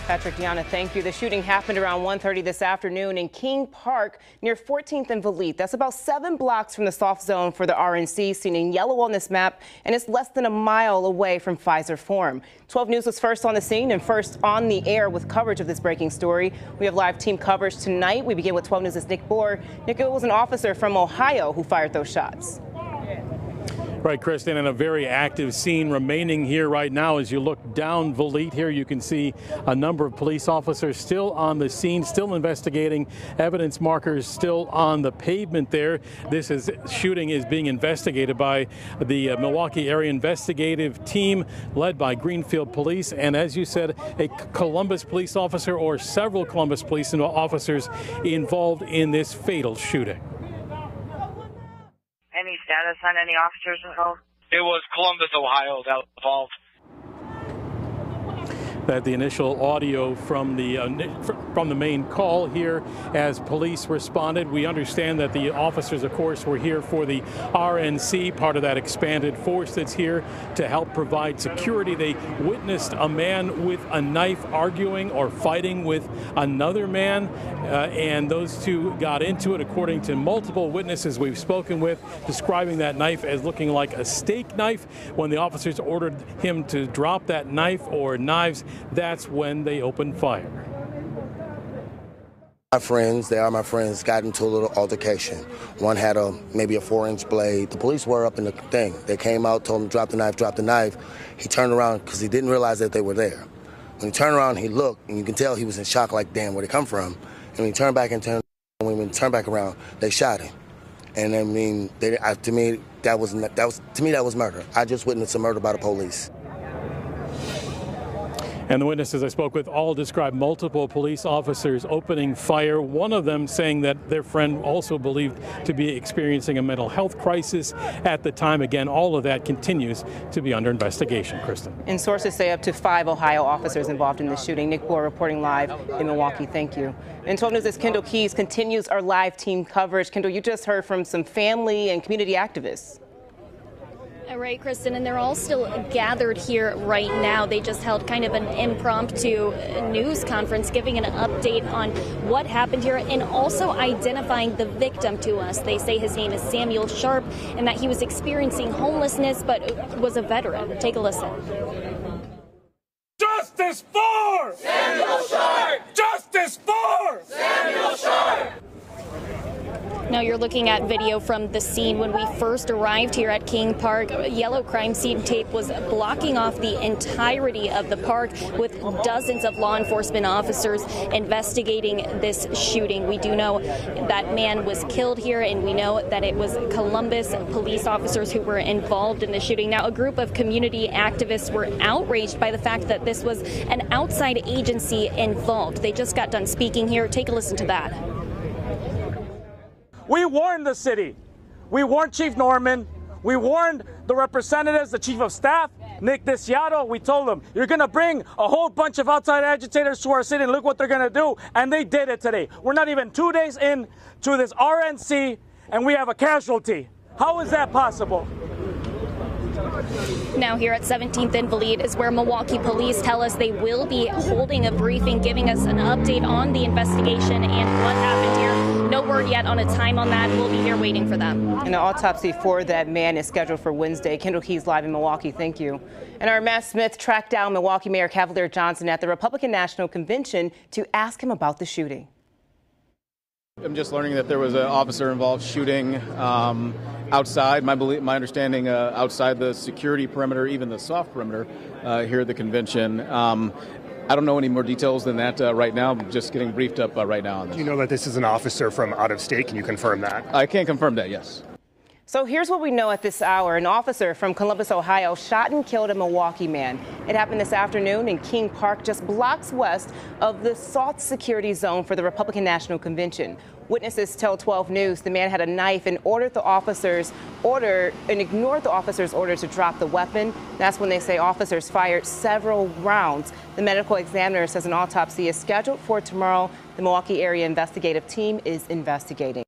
Patrick, Deanna, thank you. The shooting happened around 1:30 this afternoon in King Park near 14th and Valete. That's about 7 blocks from the soft zone for the RNC, seen in yellow on this map, and it's less than a mile away from Pfizer Forum. 12 News was first on the scene and first on the air with coverage of this breaking story. We have live team coverage tonight. We begin with 12 News' Nick Bohr. Nick, it was an officer from Ohio who fired those shots. Right, Kristen, and a very active scene remaining here right now. As you look down Valete here, you can see a number of police officers still on the scene, still investigating, evidence markers still on the pavement there. This shooting is being investigated by the Milwaukee Area Investigative Team led by Greenfield Police. And as you said, a Columbus police officer or several Columbus police officers involved in this fatal shooting. Any status on any officers involved? It was Columbus, Ohio that was involved. That the initial audio from the main call here as police responded. We understand that the officers, of course, were here for the RNC, part of that expanded force that's here to help provide security. They witnessed a man with a knife arguing or fighting with another man, and those two got into it, according to multiple witnesses we've spoken with, describing that knife as looking like a steak knife. When the officers ordered him to drop that knife or knives, that's when they opened fire. My friends, they are my friends, got into a little altercation. One had maybe a 4-inch blade. The police were up in the thing. They came out, told him drop the knife, drop the knife. He turned around because he didn't realize that they were there. When he turned around, he looked, and you can tell he was in shock, like, damn, where'd it come from? And when he turned back around, they shot him. And I mean, to me, that was murder. I just witnessed a murder by the police. And the witnesses I spoke with all described multiple police officers opening fire, one of them saying that their friend also believed to be experiencing a mental health crisis at the time. Again, all of that continues to be under investigation, Kristen. And sources say up to 5 Ohio officers involved in the shooting. Nick Bohr reporting live in Milwaukee. Thank you. And 12 News' Kendall Keys continues our live team coverage. Kendall, you just heard from some family and community activists. Right, Kristen, and they're all still gathered here right now. They just held kind of an impromptu news conference giving an update on what happened here and also identifying the victim to us. They say his name is Samuel Sharp and that he was experiencing homelessness but was a veteran. Take a listen. Justice for Samuel Sharp! Justice for Samuel Sharp! Now you're looking at video from the scene when we first arrived here at King Park. Yellow crime scene tape was blocking off the entirety of the park with dozens of law enforcement officers investigating this shooting. We do know that man was killed here, and we know that it was Columbus police officers who were involved in the shooting. Now, a group of community activists were outraged by the fact that this was an outside agency involved. They just got done speaking here. Take a listen to that. We warned the city. We warned Chief Norman. We warned the representatives, the chief of staff, Nick DeCiato. We told them, you're going to bring a whole bunch of outside agitators to our city, and look what they're going to do. And they did it today. We're not even 2 days in to this RNC, and we have a casualty. How is that possible? Now here at 17th and Valete is where Milwaukee police tell us they will be holding a briefing, giving us an update on the investigation and what happened here. No word yet on a time on that. We'll be here waiting for them. And the autopsy for that man is scheduled for Wednesday. Kendall Keys live in Milwaukee. Thank you. And our Matt Smith tracked down Milwaukee Mayor Cavalier Johnson at the Republican National Convention to ask him about the shooting. I'm just learning that there was an officer involved shooting outside, my understanding, outside the security perimeter, even the soft perimeter here at the convention. I don't know any more details than that right now. I'm just getting briefed up right now on this. Do you know that this is an officer from out of state? Can you confirm that? I can confirm that, yes. So here's what we know at this hour. An officer from Columbus, Ohio, shot and killed a Milwaukee man. It happened this afternoon in King Park, just blocks west of the SALT security zone for the Republican National Convention. Witnesses tell 12 News the man had a knife and ignored the officer's order to drop the weapon. That's when they say officers fired several rounds. The medical examiner says an autopsy is scheduled for tomorrow. The Milwaukee Area Investigative Team is investigating.